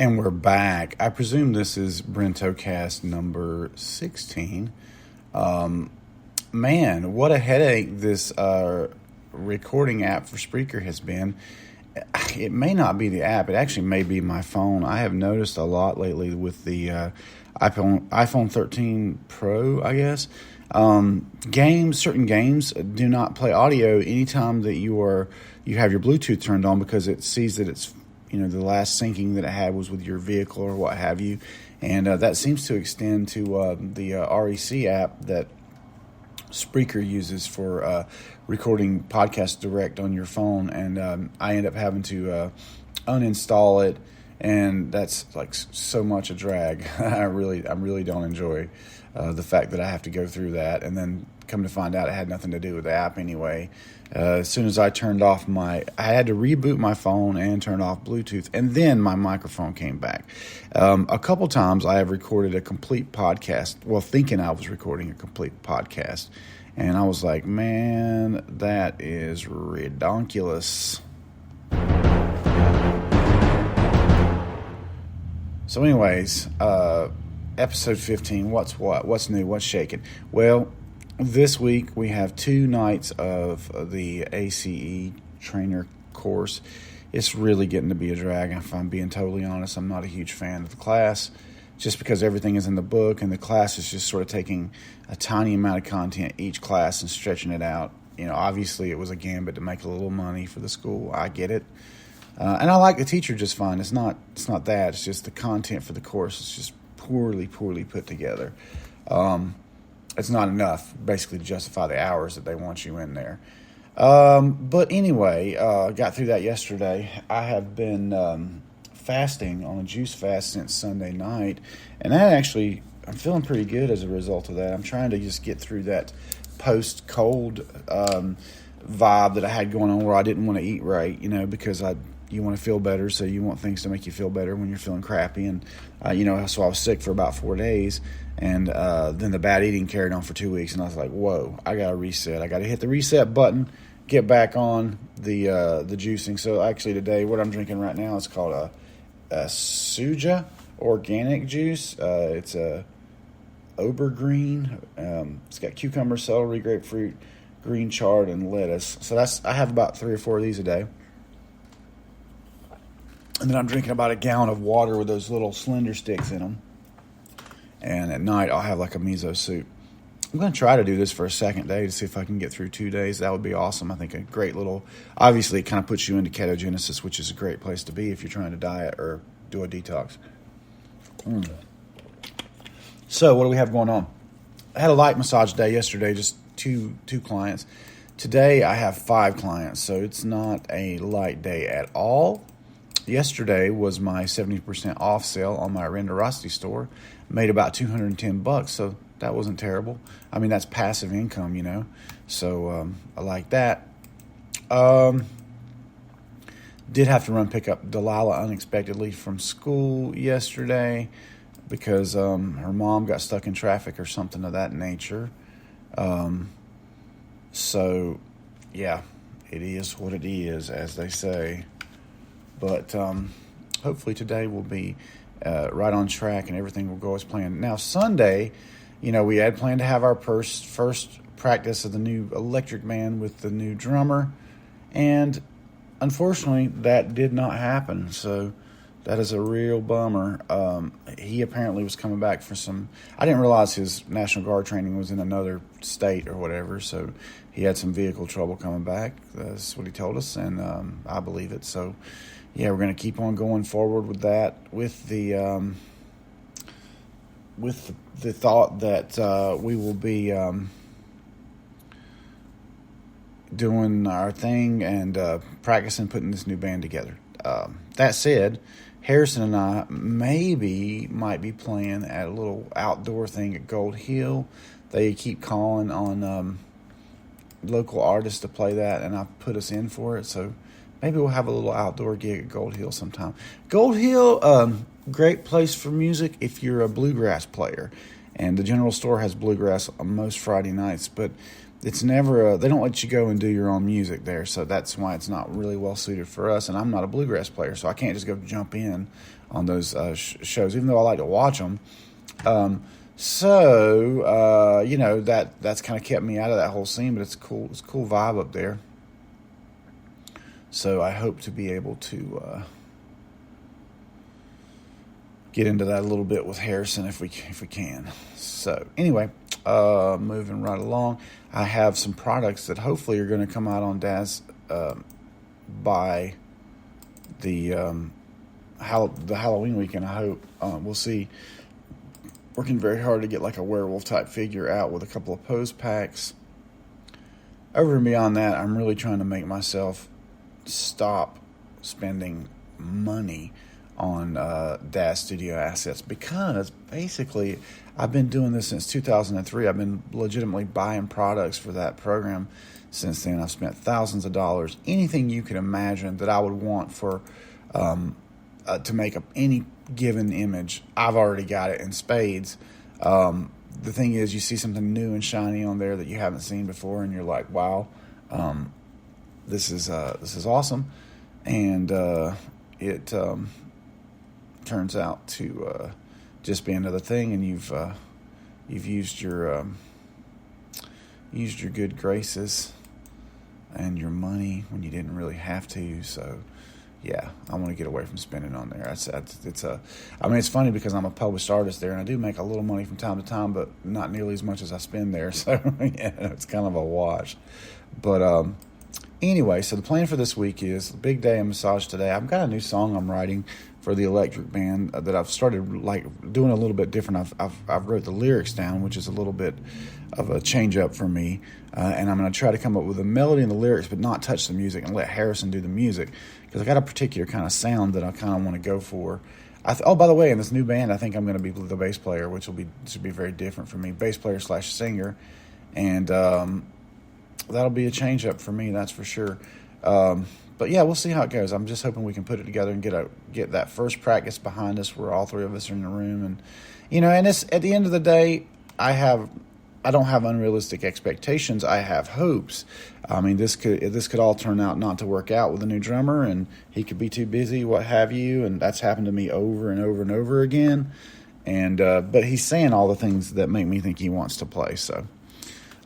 And we're back. I presume this is Brentocast number 16. Man, what a headache this recording app for Spreaker has been. It may not be the app. It actually may be my phone. I have noticed a lot lately with the iPhone 13 Pro, I guess. Certain games do not play audio anytime that you have your Bluetooth turned on, because it sees that it's the last syncing that it had was with your vehicle or what have you. And that seems to extend to the REC app that Spreaker uses for recording podcasts direct on your phone. And I end up having to uninstall it, and that's like so much a drag. I really don't enjoy the fact that I have to go through that, and then come to find out it had nothing to do with the app anyway. As soon as I turned off I had to reboot my phone and turn off Bluetooth, and then my microphone came back. A couple times I have recorded a complete podcast, thinking I was recording a complete podcast, and I was like, man, that is redonkulous. So anyways, episode 15, what's new, what's shaking? Well, this week we have 2 nights of the ACE trainer course. It's really getting to be a drag, if I'm being totally honest. I'm not a huge fan of the class, just because everything is in the book, and the class is just sort of taking a tiny amount of content each class and stretching it out. Obviously it was a gambit to make a little money for the school. I get it. And I like the teacher just fine. It's not that. It's just the content for the course is just poorly put together. It's not enough, basically, to justify the hours that they want you in there. But anyway, got through that yesterday. I have been fasting on a juice fast since Sunday night, and that actually, I'm feeling pretty good as a result of that. I'm trying to just get through that post-cold vibe that I had going on, where I didn't want to eat right, because you want to feel better, so you want things to make you feel better when you're feeling crappy. And, so I was sick for about 4 days, and then the bad eating carried on for 2 weeks, and I was like, whoa, I got to reset. I got to hit the reset button, get back on the juicing. So actually today, what I'm drinking right now is called a Suja organic juice. It's a Obergreen. It's got cucumber, celery, grapefruit, green chard, and lettuce. So I have about 3 or 4 of these a day. And then I'm drinking about a gallon of water with those little slender sticks in them. And at night, I'll have like a miso soup. I'm going to try to do this for a second day to see if I can get through 2 days. That would be awesome. I think a great little... Obviously, it kind of puts you into ketogenesis, which is a great place to be if you're trying to diet or do a detox. So, what do we have going on? I had a light massage day yesterday, just two clients. Today, I have 5 clients, so it's not a light day at all. Yesterday was my 70% off sale on my Renderosity store. Made about $210, so that wasn't terrible. I mean, that's passive income, So I like that. Did have to pick up Delilah unexpectedly from school yesterday because her mom got stuck in traffic or something of that nature. So, yeah, it is what it is, as they say. But hopefully today will be right on track and everything will go as planned. Now, Sunday, we had planned to have our first practice of the new Electric Band with the new drummer. And unfortunately, that did not happen. So that is a real bummer. He apparently was coming back for some... I didn't realize his National Guard training was in another state or whatever. So he had some vehicle trouble coming back. That's what he told us, and I believe it. So... yeah, we're going to keep on going forward with that, with the thought that we will be doing our thing and practicing putting this new band together. That said, Harrison and I might be playing at a little outdoor thing at Gold Hill. They keep calling on local artists to play that, and I put us in for it, so... maybe we'll have a little outdoor gig at Gold Hill sometime. Gold Hill, great place for music if you're a bluegrass player. and the general store has bluegrass on most Friday nights, but it's never they don't let you go and do your own music there, so that's why it's not really well suited for us. And I'm not a bluegrass player, so I can't just go jump in on those shows, even though I like to watch them. That's kind of kept me out of that whole scene, but it's cool. It's a cool vibe up there. So I hope to be able to get into that a little bit with Harrison if we can. So anyway, moving right along, I have some products that hopefully are going to come out on Dad's by the Halloween weekend. I hope we'll see. Working very hard to get like a werewolf type figure out with a couple of pose packs. Over and beyond that, I'm really trying to make myself stop spending money on Dad's studio assets, because basically I've been doing this since 2003. I've been legitimately buying products for that program since then. I've spent thousands of dollars. Anything you can imagine that I would want for to make up any given image, I've already got it in spades. The thing is, you see something new and shiny on there that you haven't seen before, and you're like, wow, this is awesome. And it turns out to just be another thing, and you've used your good graces and your money when you didn't really have to. So yeah, I want to get away from spending on there. It's funny because I'm a published artist there, and I do make a little money from time to time, but not nearly as much as I spend there. So yeah, it's kind of a wash. But anyway, so the plan for this week is big day of massage today. I've got a new song I'm writing for the electric band that I've started like doing a little bit different. I've wrote the lyrics down, which is a little bit of a change up for me, and I'm going to try to come up with a melody and the lyrics, but not touch the music, and let Harrison do the music, because I got a particular kind of sound that I kind of want to go for. By the way, in this new band, I think I'm going to be the bass player, which should be very different for me, bass player / singer, and that'll be a change up for me, that's for sure. But yeah, we'll see how it goes. I'm just hoping we can put it together and get that first practice behind us where all three of us are in the room. And and it's, at the end of the day, I don't have unrealistic expectations. I have hopes. I mean, this could all turn out not to work out with a new drummer, and he could be too busy, what have you. And that's happened to me over and over and over again. And but he's saying all the things that make me think he wants to play. So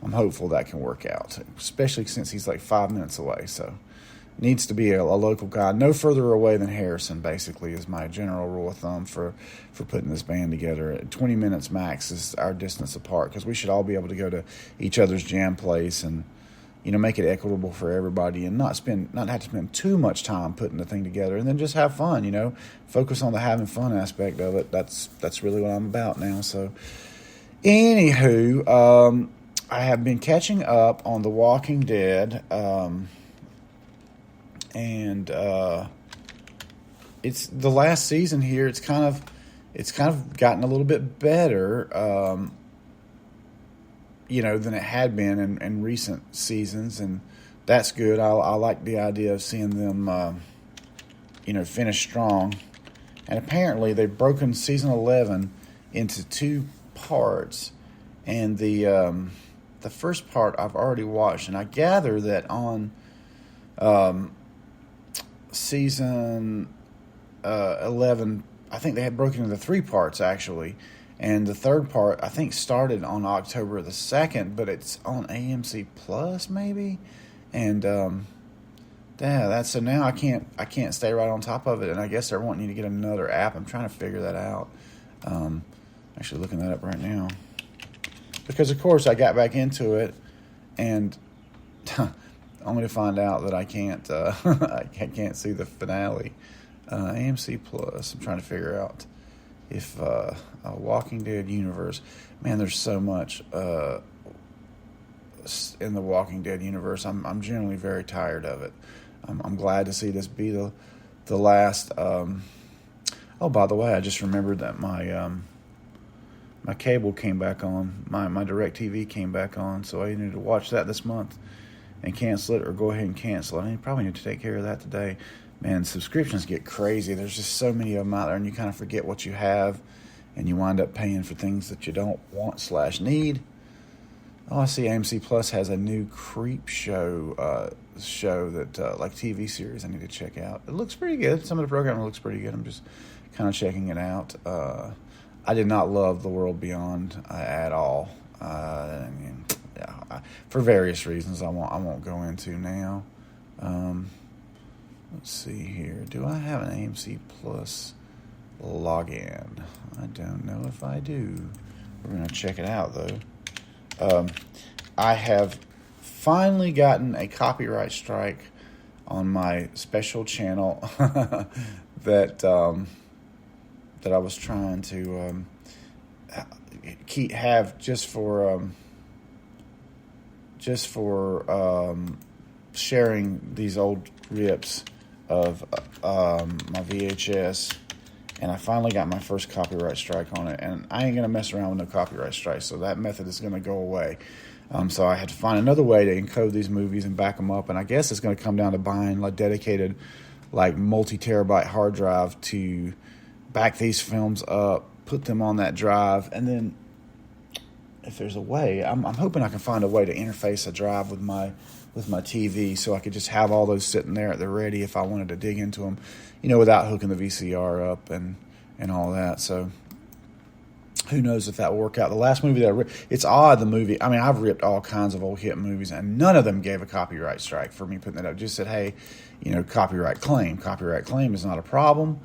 I'm hopeful that can work out, especially since he's like 5 minutes away. So needs to be a local guy, no further away than Harrison, basically, is my general rule of thumb for putting this band together. 20 minutes max is our distance apart, because we should all be able to go to each other's jam place and make it equitable for everybody, and not have to spend too much time putting the thing together, and then just have fun. Focus on the having fun aspect of it. That's really what I'm about now. So anywho, I have been catching up on The Walking Dead, and it's the last season here. It's kind of gotten a little bit better, than it had been in recent seasons, and that's good. I like the idea of seeing them, finish strong. And apparently they've broken season 11 into 2 parts, and the first part I've already watched, and I gather that on season 11, I think they had broken into 3 parts actually, and the third part I think started on October the 2nd, but it's on AMC Plus maybe, and that's so now I can't stay right on top of it, and I guess they're wanting you to get another app. I'm trying to figure that out. Actually looking that up right now, because of course I got back into it, and only to find out that I can't I can't see the finale. AMC Plus. I'm trying to figure out if a Walking Dead universe. Man, there's so much in the Walking Dead universe. I'm generally very tired of it. I'm glad to see this be the last. Oh, by the way, I just remembered that my cable came back on. My DirecTV came back on, so I need to watch that this month and cancel it, or go ahead and cancel it. I probably need to take care of that today. Man, subscriptions get crazy. There's just so many of them out there, and you kind of forget what you have, and you wind up paying for things that you don't want / need. Oh, I see AMC Plus has a new Creep Show that like TV series I need to check out. It looks pretty good. Some of the programming looks pretty good. I'm just kind of checking it out. I did not love The World Beyond at all. For various reasons I won't go into now. Let's see here. Do I have an AMC Plus login? I don't know if I do. We're going to check it out, though. I have finally gotten a copyright strike on my special channel that I was trying to have just for sharing these old rips of my VHS. And I finally got my first copyright strike on it. And I ain't going to mess around with no copyright strikes, so that method is going to go away. So I had to find another way to encode these movies and back them up. And I guess it's going to come down to buying a dedicated, like, multi-terabyte hard drive to back these films up, put them on that drive. And then if there's a way, I'm hoping I can find a way to interface a drive with my TV, so I could just have all those sitting there at the ready if I wanted to dig into them, without hooking the VCR up and all that. So who knows if that will work out. The last movie that I ripped, it's odd, the movie, I mean, I've ripped all kinds of old hit movies, and none of them gave a copyright strike for me putting it up. Just said, hey, copyright claim. Copyright claim is not a problem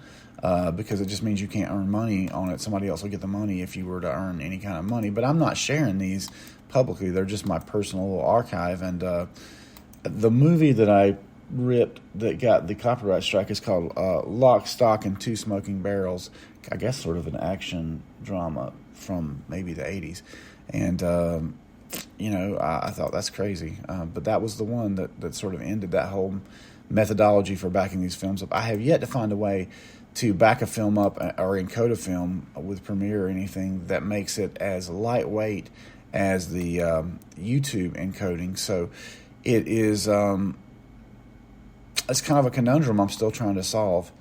because it just means you can't earn money on it. Somebody else will get the money if you were to earn any kind of money. But I'm not sharing these publicly. They're just my personal little archive. And the movie that I ripped that got the copyright strike is called Lock, Stock, and Two Smoking Barrels. I guess sort of an action drama from maybe the 80s. And, I thought that's crazy. But that was the one that sort of ended that whole methodology for backing these films up. I have yet to find a way to back a film up or encode a film with Premiere or anything that makes it as lightweight as the YouTube encoding. So it is it's kind of a conundrum I'm still trying to solve.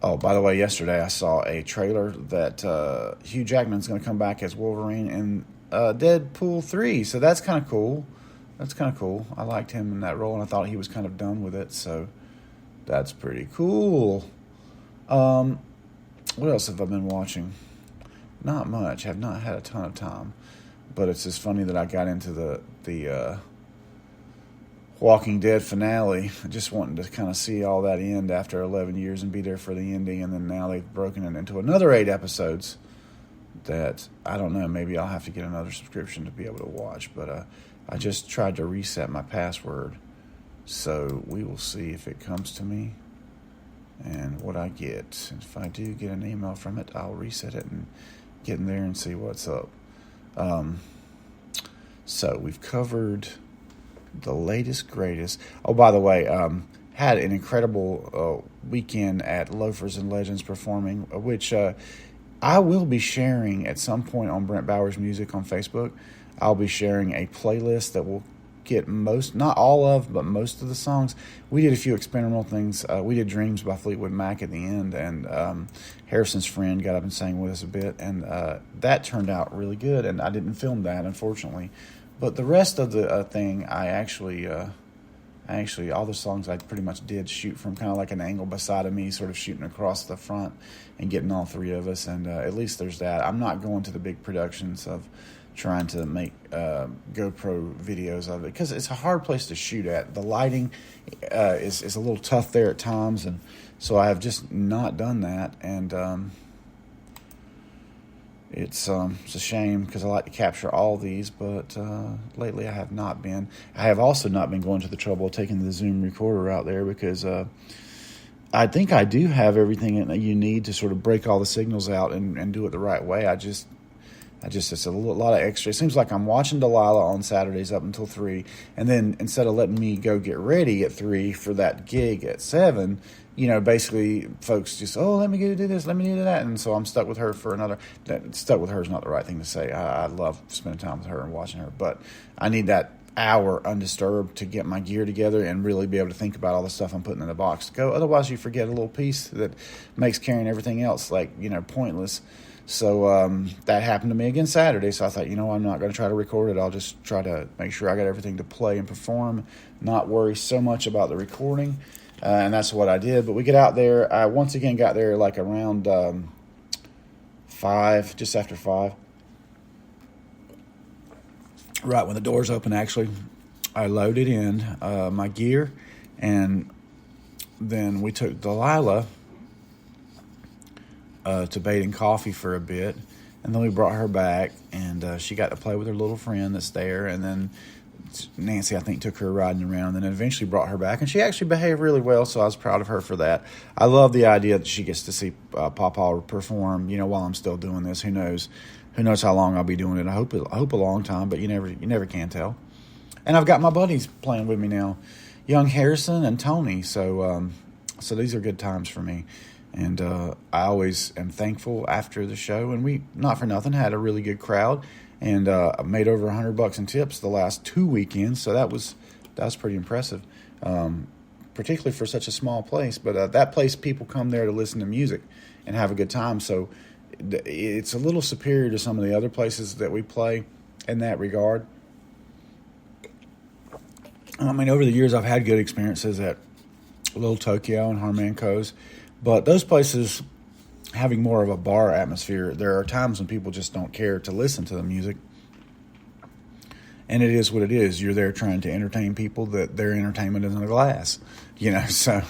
Oh, by the way, yesterday I saw a trailer that Hugh Jackman's going to come back as Wolverine in Deadpool 3. So that's kind of cool. I liked him in that role, and I thought he was kind of done with it. So that's pretty cool. What else have I been watching? Not much. Have not had a ton of time. But it's just funny that I got into the Walking Dead finale, just wanting to kind of see all that end after 11 years and be there for the ending, and then now they've broken it into another 8 episodes that, I don't know, maybe I'll have to get another subscription to be able to watch, but I just tried to reset my password, so we will see if it comes to me and what I get. If I do get an email from it, I'll reset it and get in there and see what's up. So we've covered the latest, greatest. Oh, by the way, had an incredible weekend at Loafers and Legends performing, which I will be sharing at some point on Brent Bowers Music on Facebook. I'll be sharing a playlist that will get not all of, but most of the songs. We did a few experimental things. We did Dreams by Fleetwood Mac at the end, and Harrison's friend got up and sang with us a bit, and that turned out really good, and I didn't film that, unfortunately. But the rest of the thing, I actually, all the songs I pretty much did shoot from kind of like an angle beside of me, sort of shooting across the front and getting all three of us, and at least there's that. I'm not going to the big productions of trying to make GoPro videos of it, because it's a hard place to shoot at. The lighting is a little tough there at times, and so I have just not done that, and it's a shame because I like to capture all these, but lately I have not been. I have also not been going to the trouble of taking the Zoom recorder out there because I think I do have everything that you need to sort of break all the signals out and do it the right way. It's a lot of extra. It seems like I'm watching Delilah on Saturdays up until 3, and then instead of letting me go get ready at 3 for that gig at 7, basically folks just, let me go do this, let me do that, and so I'm stuck with her for another. Stuck with her is not the right thing to say. I love spending time with her and watching her, but I need that hour undisturbed to get my gear together and really be able to think about all the stuff I'm putting in the box to go. Otherwise, you forget a little piece that makes carrying everything else pointless. So that happened to me again Saturday. So I thought, I'm not going to try to record it. I'll just try to make sure I got everything to play and perform, not worry so much about the recording. And that's what I did. But we get out there. I once again got there like around 5, just after 5. Right when the doors open, actually. I loaded in my gear, and then we took Delilah to Bait and Coffee for a bit, and then we brought her back, and she got to play with her little friend that's there, and then Nancy, I think, took her riding around, and then eventually brought her back, and she actually behaved really well, so I was proud of her for that. I love the idea that she gets to see Pawpaw perform, while I'm still doing this. Who knows how long I'll be doing it. I hope a long time, but you never can tell. And I've got my buddies playing with me now, young Harrison and Tony, so these are good times for me. And I always am thankful after the show, and we, not for nothing, had a really good crowd, and made over $100 in tips the last 2 weekends, so that was pretty impressive, particularly for such a small place. But that place, people come there to listen to music and have a good time, so it's a little superior to some of the other places that we play in that regard. I mean, over the years, I've had good experiences at Little Tokyo and Harmanco's, but those places having more of a bar atmosphere, there are times when people just don't care to listen to the music. And it is what it is. You're there trying to entertain people, that their entertainment is in a glass, so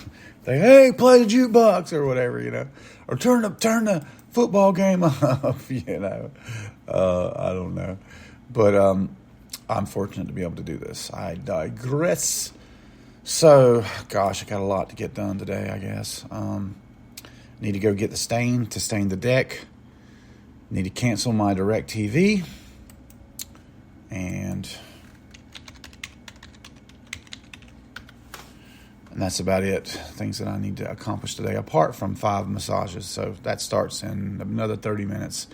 they, hey, play the jukebox or whatever, or turn the football game up, I don't know. But I'm fortunate to be able to do this. I digress. So, gosh, I got a lot to get done today, I guess. Need to go get the stain to stain the deck. Need to cancel my DirecTV. And that's about it. Things that I need to accomplish today, apart from 5 massages. So that starts in another 30 minutes.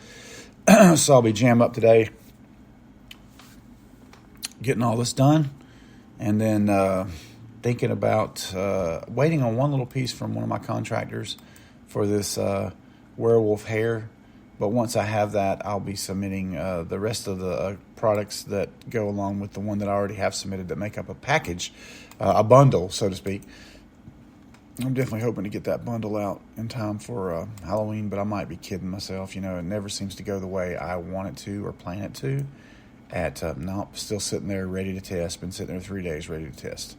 So I'll be jammed up today, getting all this done. And then thinking about waiting on one little piece from one of my contractors for this werewolf hair. But once I have that, I'll be submitting the rest of the products that go along with the one that I already have submitted that make up a package, a bundle, so to speak. I'm definitely hoping to get that bundle out in time for Halloween, but I might be kidding myself. It never seems to go the way I want it to or plan it to. Nope, still sitting there ready to test. Been sitting there 3 days ready to test.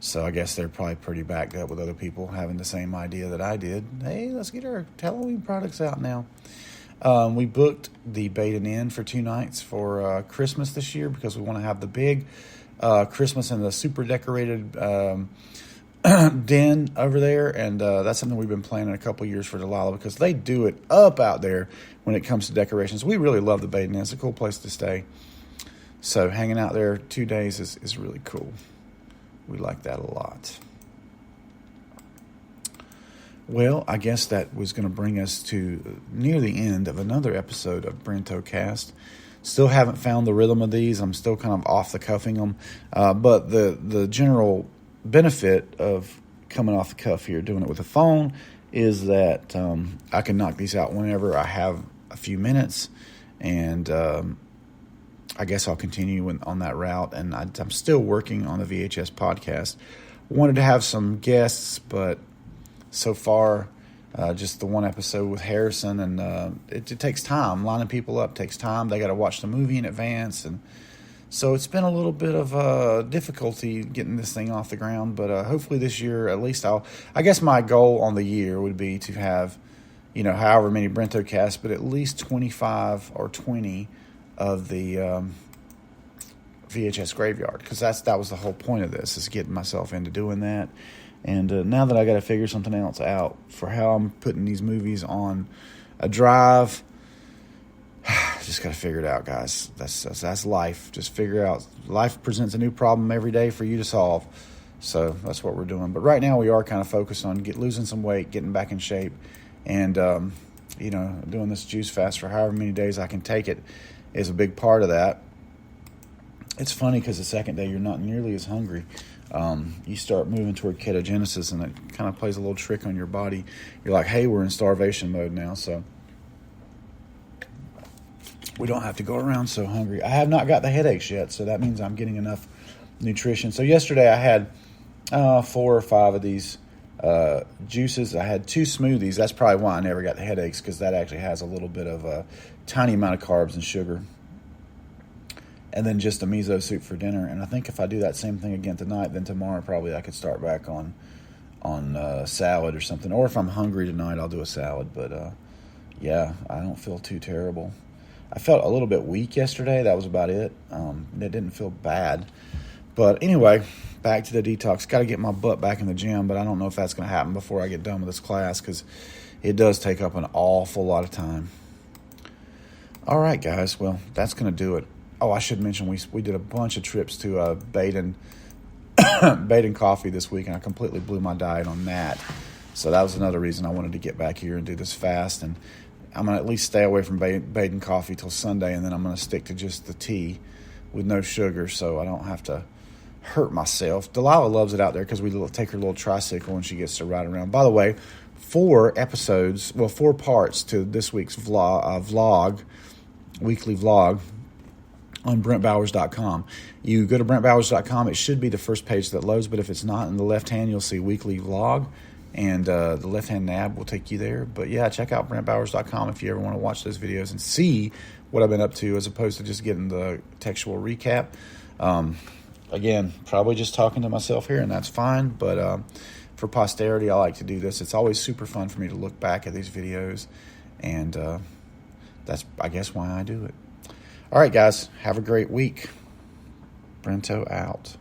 So I guess they're probably pretty backed up with other people having the same idea that I did. Hey, let's get our Halloween products out now. We booked the Bait and Inn for 2 nights for Christmas this year because we want to have the big Christmas in the super decorated den over there. And that's something we've been planning a couple years for Delilah because they do it up out there when it comes to decorations. We really love the Bait and Inn. It's a cool place to stay. So hanging out there 2 days is really cool. We like that a lot. Well, I guess that was going to bring us to near the end of another episode of Brentocast. Still haven't found the rhythm of these. I'm still kind of off the cuffing them. But the general benefit of coming off the cuff here, doing it with a phone, is that I can knock these out whenever I have a few minutes. And I guess I'll continue on that route. And I'm still working on the VHS podcast. Wanted to have some guests, but so far, just the one episode with Harrison, and it takes time. Lining people up takes time. They got to watch the movie in advance, and so it's been a little bit of difficulty getting this thing off the ground. But hopefully this year, at least I guess my goal on the year would be to have, however many Brentocasts, but at least 25 or 20 of the VHS graveyard, because that was the whole point of this, is getting myself into doing that. And now that I got to figure something else out for how I'm putting these movies on a drive, just got to figure it out, guys. That's life. Just figure out. Life presents a new problem every day for you to solve. So that's what we're doing. But right now we are kind of focused on losing some weight, getting back in shape, and doing this juice fast for however many days I can take it is a big part of that. It's funny because the second day you're not nearly as hungry. You start moving toward ketogenesis, and it kind of plays a little trick on your body. You're like, hey, we're in starvation mode now. So we don't have to go around so hungry. I have not got the headaches yet, so that means I'm getting enough nutrition. So yesterday I had 4 or 5 of these juices. I had 2 smoothies. That's probably why I never got the headaches, because that actually has a little bit of a tiny amount of carbs and sugar. And then just a miso soup for dinner. And I think if I do that same thing again tonight, then tomorrow probably I could start back on salad or something. Or if I'm hungry tonight, I'll do a salad. But yeah, I don't feel too terrible. I felt a little bit weak yesterday. That was about it. It didn't feel bad. But anyway, back to the detox. Got to get my butt back in the gym, but I don't know if that's going to happen before I get done with this class, because it does take up an awful lot of time. All right, guys. Well, that's going to do it. Oh, I should mention we did a bunch of trips to Baden Coffee this week, and I completely blew my diet on that. So that was another reason I wanted to get back here and do this fast. And I'm going to at least stay away from Baden Coffee till Sunday, and then I'm going to stick to just the tea with no sugar, so I don't have to hurt myself. Delilah loves it out there because we take her little tricycle when she gets to ride around. By the way, 4 parts to this week's weekly vlog on BrentBowers.com. You go to BrentBowers.com, it should be the first page that loads, but if it's not, in the left hand you'll see weekly vlog, and the left hand nav will take you there. But yeah, check out BrentBowers.com if you ever want to watch those videos and see what I've been up to, as opposed to just getting the textual recap. Again, probably just talking to myself here, and that's fine, but for posterity, I like to do this. It's always super fun for me to look back at these videos, and that's, I guess, why I do it. All right, guys, have a great week. Brento out.